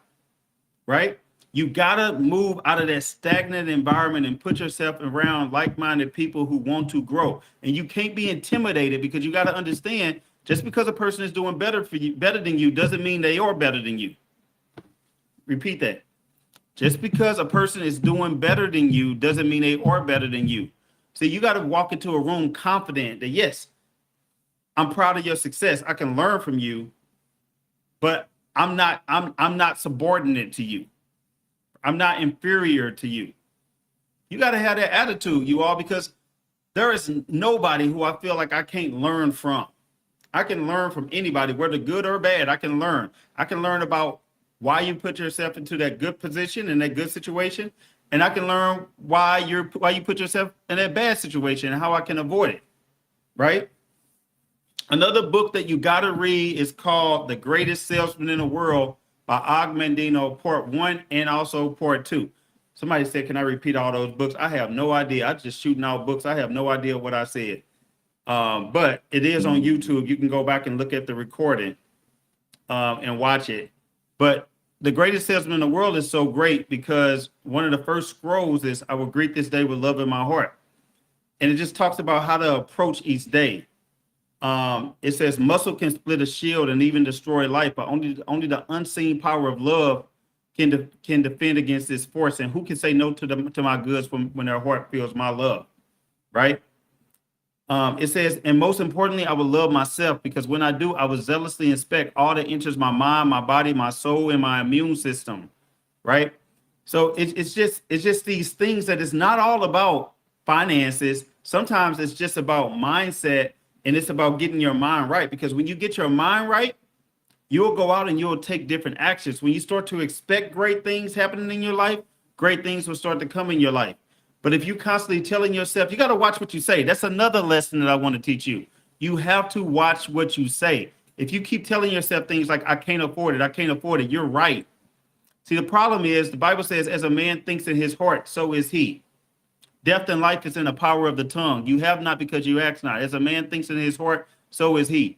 right? You gotta move out of that stagnant environment and put yourself around like-minded people who want to grow. And you can't be intimidated, because you gotta understand, just because a person is doing better than you, doesn't mean they are better than you. Repeat that. Just because a person is doing better than you doesn't mean they are better than you. So you got to walk into a room confident that, yes, I'm proud of your success. I can learn from you, but I'm not subordinate to you. I'm not inferior to you. You got to have that attitude, you all, because there is nobody who I feel like I can't learn from. I can learn from anybody, whether good or bad. I can learn. I can learn about why you put yourself into that good position and that good situation, and I can learn why you put yourself in that bad situation and how I can avoid it. Right? Another book that you got to read is called The Greatest Salesman in the World by Og Mandino, Part 1 and also Part 2. Somebody said, can I repeat all those books? I have no idea. I'm just shooting out books. I have no idea what I said. But it is on YouTube. You can go back and look at the recording and watch it. But The Greatest Salesman in the World is so great because one of the first scrolls is, I will greet this day with love in my heart. And it just talks about how to approach each day. It says muscle can split a shield and even destroy life, but only the unseen power of love can defend against this force. And who can say no to my goods when their heart feels my love, right? It says, and most importantly, I will love myself, because when I do, I will zealously inspect all that enters my mind, my body, my soul, and my immune system, right? So it's just these things that it's not all about finances. Sometimes it's just about mindset, and it's about getting your mind right, because when you get your mind right, you'll go out and you'll take different actions. When you start to expect great things happening in your life, great things will start to come in your life. But if you constantly telling yourself, you got to watch what you say. That's another lesson that I want to teach you. You have to watch what you say. If you keep telling yourself things like, I can't afford it, you're right. See, the problem is the Bible says, as a man thinks in his heart, so is he. Death and life is in the power of the tongue. You have not because you ask not. As a man thinks in his heart, so is he.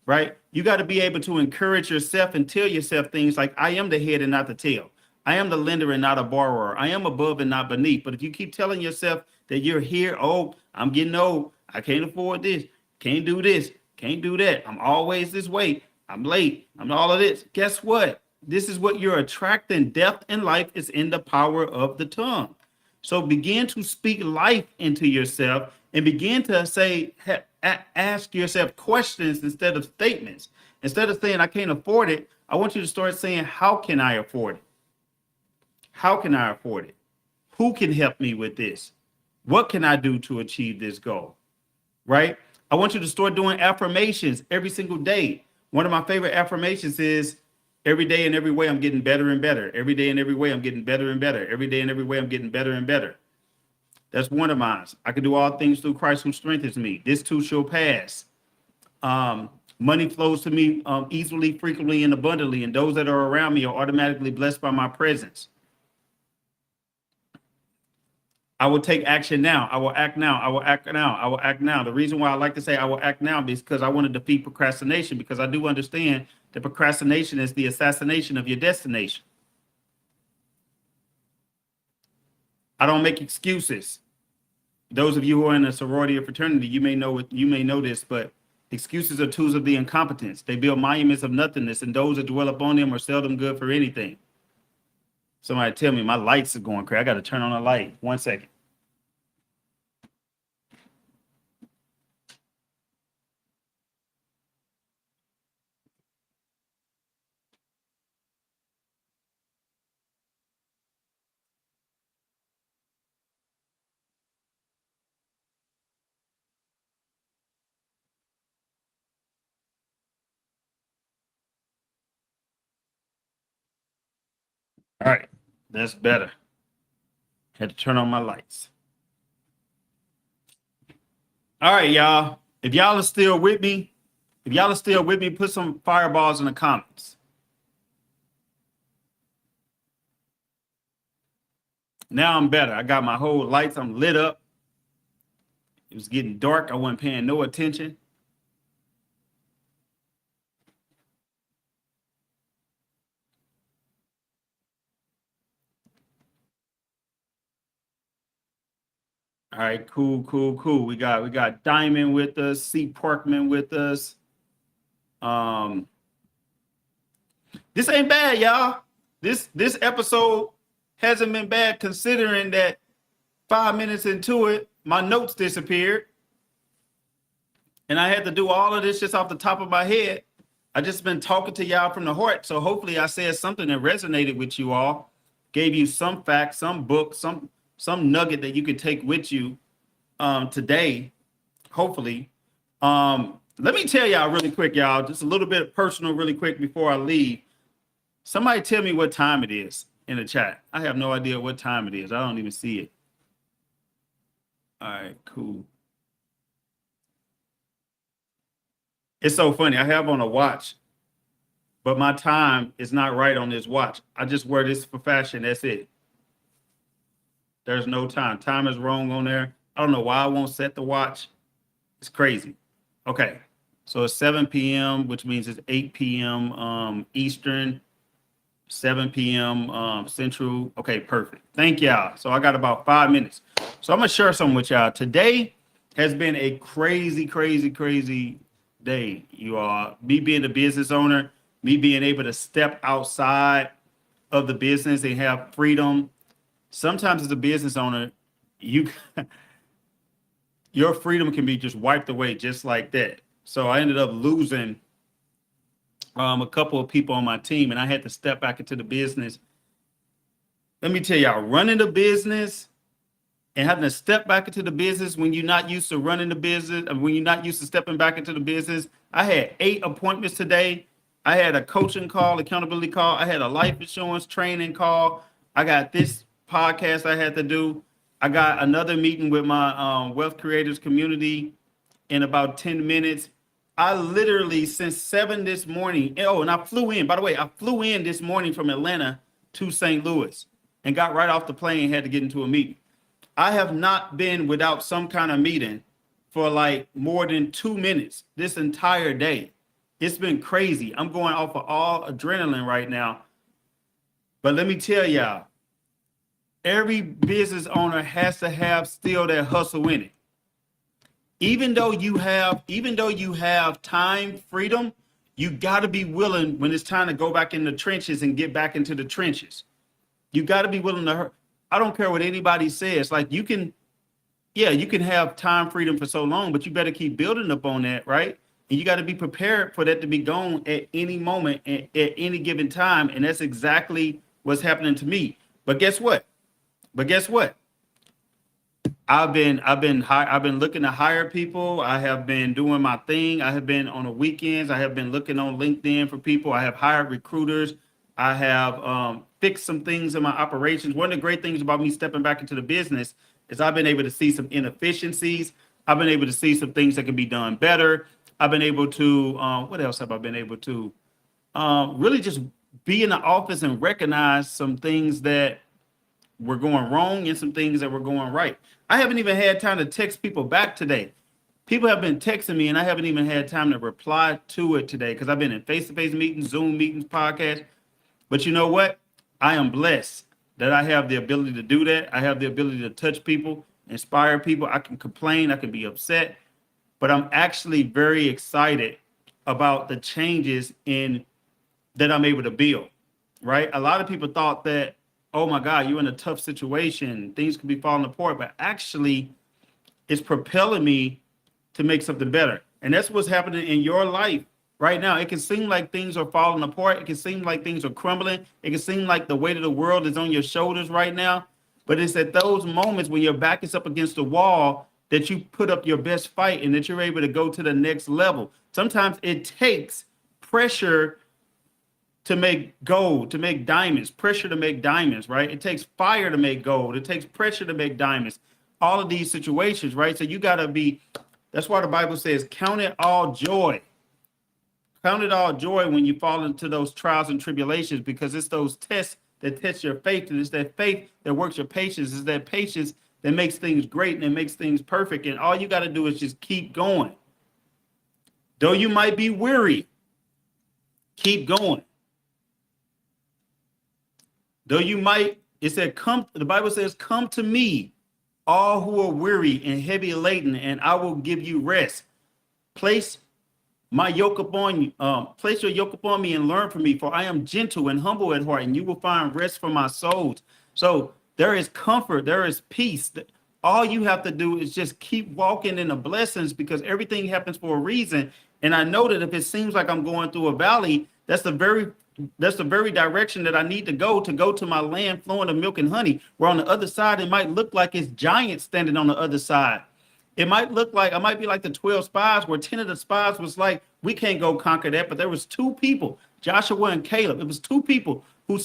Right? You got to be able to encourage yourself and tell yourself things like, I am the head and not the tail. I am the lender and not a borrower. I am above and not beneath. But if you keep telling yourself that you're here, oh, I'm getting old, I can't afford this, can't do this, can't do that, I'm always this way, I'm late, I'm all of this. Guess what? This is what you're attracting. Death in life is in the power of the tongue. So begin to speak life into yourself and begin to say, ask yourself questions instead of statements. Instead of saying, I can't afford it, I want you to start saying, how can I afford it? How can I afford it? Who can help me with this? What can I do to achieve this goal? Right? I want you to start doing affirmations every single day. One of my favorite affirmations is every day and every way I'm getting better and better. Every day and every way I'm getting better and better. Every day and every way I'm getting better and better. That's one of mine. I can do all things through Christ who strengthens me. This too shall pass. Money flows to me easily, frequently, and abundantly, and those that are around me are automatically blessed by my presence. I will take action now. I will act now. I will act now. I will act now. The reason why I like to say I will act now is because I want to defeat procrastination, because I do understand that procrastination is the assassination of your destination. I don't make excuses. Those of you who are in a sorority or fraternity, you may know this, but excuses are tools of the incompetence. They build monuments of nothingness, and those that dwell upon them are seldom good for anything. Somebody tell me my lights are going crazy. I got to turn on the light. 1 second. All right, that's better. Had to turn on my lights. All right, y'all. If y'all are still with me, put some fireballs in the comments. Now I'm better. I got my whole lights. I'm lit up. It was getting dark. I wasn't paying no attention. All right, cool. We got Diamond with us, C. Parkman with us. This ain't bad, y'all. This episode hasn't been bad, considering that 5 minutes into it, my notes disappeared. And I had to do all of this just off the top of my head. I just been talking to y'all from the heart. So hopefully I said something that resonated with you all, gave you some facts, some book, some nugget that you could take with you today, hopefully. Let me tell y'all really quick, y'all, just a little bit personal really quick before I leave. Somebody tell me what time it is in the chat. I have no idea what time it is. I don't even see it. All right, cool. It's so funny. I have on a watch, but my time is not right on this watch. I just wear this for fashion. That's it. There's no time. Time is wrong on there. I don't know why I won't set the watch. It's crazy. Okay. So it's 7 p.m., which means it's 8 p.m. Eastern, 7 p.m. Central. Okay, perfect. Thank y'all. So I got about 5 minutes. So I'm going to share something with y'all. Today has been a crazy day, you all. Me being a business owner, me being able to step outside of the business and have freedom. Sometimes as a business owner, your freedom can be just wiped away just like that. So I ended up losing a couple of people on my team, and I had to step back into the business. Let me tell y'all, running the business and having to step back into the business when you're not used to running the business, and when you're not used to stepping back into the business. I had 8 appointments today. I had a coaching call, accountability call. I had a life insurance training call. I got this podcast I had to do. I got another meeting with my wealth creators community in about 10 minutes. I literally, since 7 this morning, and I flew in, by the way, I flew in this morning from Atlanta to St. Louis and got right off the plane and had to get into a meeting. I have not been without some kind of meeting for like more than 2 minutes this entire day. It's been crazy. I'm going off of all adrenaline right now. But let me tell y'all, every business owner has to have still that hustle in it. Even though you have time freedom, you got to be willing when it's time to go back in the trenches and get back into the trenches. You got to be willing to hurt. I don't care what anybody says. Like you can, yeah, you can have time freedom for so long, but you better keep building up on that, right? And you got to be prepared for that to be gone at any moment, at any given time. And that's exactly what's happening to me. But guess what? But guess what? I've been looking to hire people. I have been doing my thing. I have been on the weekends. I have been looking on LinkedIn for people. I have hired recruiters. I have fixed some things in my operations. One of the great things about me stepping back into the business is I've been able to see some inefficiencies. I've been able to see some things that can be done better. I've been able to, what else have I been able to? Really just be in the office and recognize some things that were going wrong and some things that were going right. I haven't even had time to text people back today. People have been texting me and I haven't even had time to reply to it today because I've been in face-to-face meetings, Zoom meetings, podcasts. But you know what? I am blessed that I have the ability to do that. I have the ability to touch people, inspire people. I can complain, I can be upset, but I'm actually very excited about the changes in that I'm able to build, right? A lot of people thought that, oh my God, you're in a tough situation, things could be falling apart, but actually it's propelling me to make something better. And that's what's happening in your life right now. It can seem like things are falling apart. It can seem like things are crumbling. It can seem like the weight of the world is on your shoulders right now. But it's at those moments when your back is up against the wall that you put up your best fight and that you're able to go to the next level. Sometimes it takes pressure to make gold, to make diamonds, pressure to make diamonds, right? It takes fire to make gold. It takes pressure to make diamonds. All of these situations, right? So you got to be, that's why the Bible says, count it all joy. Count it all joy when you fall into those trials and tribulations, because it's those tests that test your faith. And it's that faith that works your patience. It's that patience that makes things great and it makes things perfect. And all you got to do is just keep going. Though you might be weary, keep going. Though you might, it said, come, the Bible says, come to me, all who are weary and heavy laden, and I will give you rest. Place my yoke upon you, place your yoke upon me and learn from me, for I am gentle and humble at heart, and you will find rest for my souls. So there is comfort, there is peace. All you have to do is just keep walking in the blessings, because everything happens for a reason. And I know that if it seems like I'm going through a valley, that's the very direction that I need to go to my land flowing of milk and honey, where on the other side, it might look like it's giants standing on the other side. It might look like, I might be like the 12 spies, where 10 of the spies was like, we can't go conquer that. But there was two people, Joshua and Caleb. It was two people who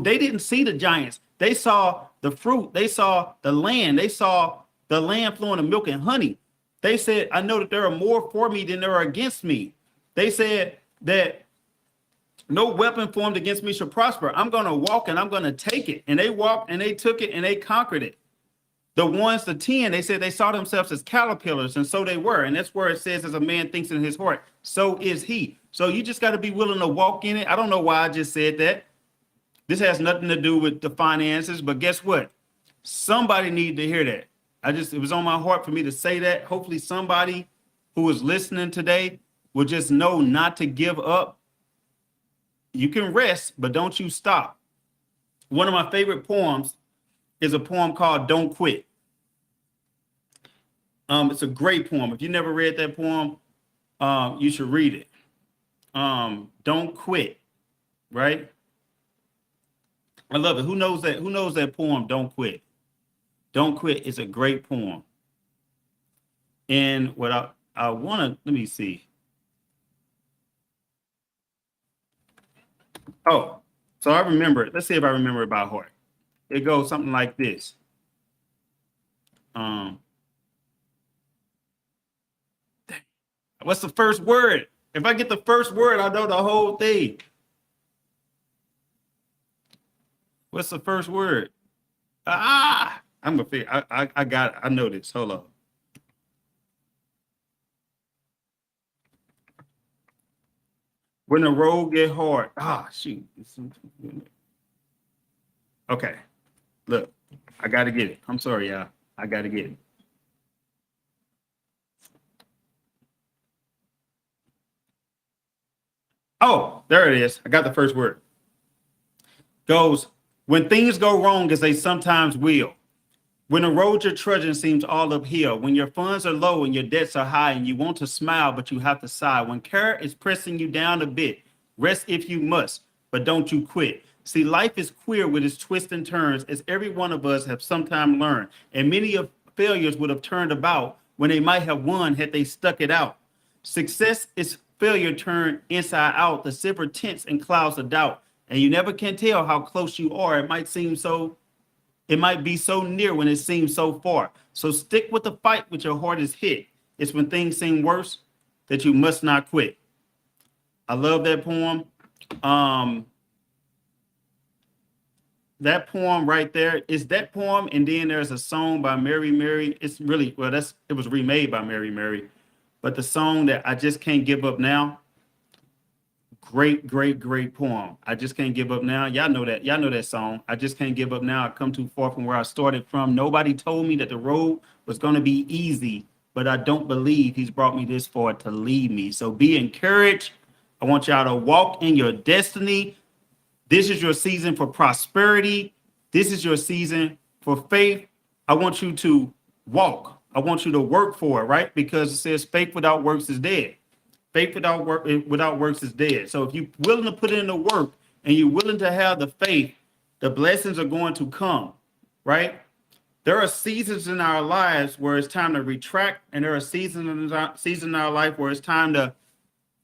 they didn't see the giants. They saw the fruit. They saw the land. They saw the land flowing of milk and honey. They said, I know that there are more for me than there are against me. They said that no weapon formed against me shall prosper. I'm going to walk and I'm going to take it. And they walked and they took it and they conquered it. The ones, the 10, they said they saw themselves as caterpillars, and so they were. And that's where it says, as a man thinks in his heart, so is he. So you just got to be willing to walk in it. I don't know why I just said that. This has nothing to do with the finances, but guess what? Somebody needed to hear that. It was on my heart for me to say that. Hopefully somebody who is listening today will just know not to give up. You can rest, but don't you stop. One of my favorite poems is a poem called Don't Quit. It's a great poem. If you never read that poem, you should read it. Don't quit, right? I love it. Who knows that? Who knows that poem? Don't quit. Don't quit is a great poem. And what I want to, let me see. Oh, so I remember it. Let's see if I remember it by heart. It goes something like this. What's the first word? If I get the first word, I know the whole thing. What's the first word? I'm gonna figure. I got it. I know this. Hold on. When the road get hard. Shoot. Okay. Look, I got to get it. I'm sorry, y'all. I got to get it. Oh, there it is. I got the first word. Goes, when things go wrong as they sometimes will. When the road you're trudging seems all uphill, when your funds are low and your debts are high and you want to smile but you have to sigh, when care is pressing you down a bit, rest if you must, but don't you quit. See, life is queer with its twists and turns, as every one of us have sometime learned, and many of failures would have turned about when they might have won had they stuck it out. Success is failure turned inside out, the silver tints and clouds of doubt, and you never can tell how close you are. It might be so near when it seems so far. So stick with the fight with your heart is hit. It's when things seem worse that you must not quit. I love that poem. Um, that poem right there is that poem, and then there's a song by Mary Mary. It's really well, it was remade by Mary Mary, but the song that I just can't give up now. Great, great, great poem. I just can't give up now. Y'all know that. Y'all know that song. I just can't give up now. I come too far from where I started from. Nobody told me that the road was going to be easy, but I don't believe he's brought me this far to lead me. So be encouraged. I want y'all to walk in your destiny. This is your season for prosperity. This is your season for faith. I want you to walk. I want you to work for it, right? Because it says faith without works is dead. Faith without works is dead. So if you're willing to put in the work and you're willing to have the faith, the blessings are going to come, right? There are seasons in our lives where it's time to retract, and there are seasons in our life where it's time to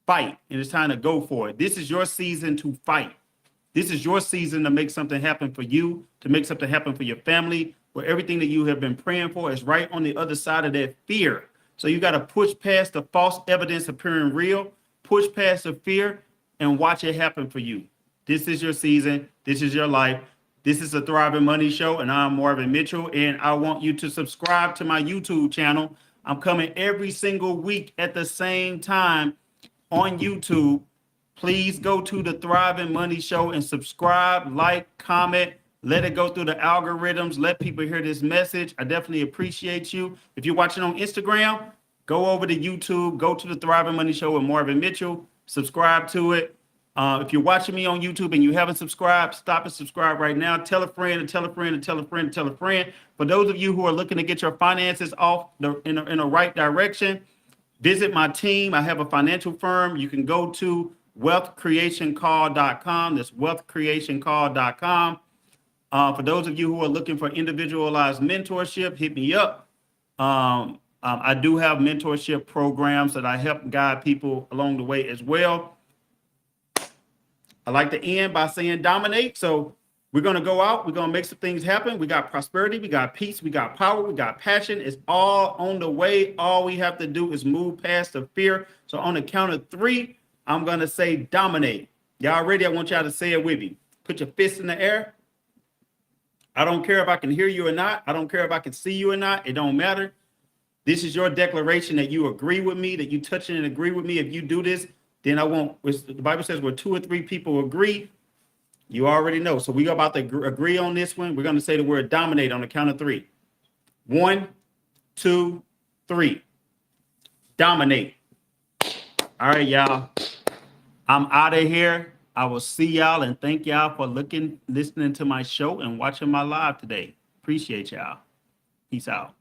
fight and it's time to go for it. This is your season to fight. This is your season to make something happen for you, to make something happen for your family, where everything that you have been praying for is right on the other side of that fear. So you got to push past the false evidence appearing real, push past the fear, and watch it happen for you. This is your season. This is your life. This is the Thriving Money Show, and I'm Marvin Mitchell, and I want you to subscribe to my YouTube channel. I'm coming every single week at the same time on YouTube. Please go to the Thriving Money Show and subscribe, like, comment. Let it go through the algorithms. Let people hear this message. I definitely appreciate you. If you're watching on Instagram, go over to YouTube, go to the Thriving Money Show with Marvin Mitchell, subscribe to it. If you're watching me on YouTube and you haven't subscribed, stop and subscribe right now. Tell a friend and tell a friend and tell a friend and tell a friend. For those of you who are looking to get your finances off in the right direction, visit my team. I have a financial firm. You can go to wealthcreationcall.com. That's wealthcreationcall.com. For those of you who are looking for individualized mentorship, hit me up. I do have mentorship programs that I help guide people along the way as well. I like to end by saying dominate. So we're going to go out. We're going to make some things happen. We got prosperity. We got peace. We got power. We got passion. It's all on the way. All we have to do is move past the fear. So on the count of 3, I'm going to say dominate. Y'all ready? I want y'all to say it with me. Put your fist in the air. I don't care if I can hear you or not. I don't care if I can see you or not. It don't matter. This is your declaration that you agree with me, that you touch it and agree with me. If you do this, then I won't. The Bible says where 2 or 3 people agree, you already know. So we are about to agree on this one. We're going to say the word dominate on the count of 3. 1, 2, 3. Dominate. All right, y'all. I'm out of here. I will see y'all and thank y'all for listening to my show and watching my live today. Appreciate y'all. Peace out.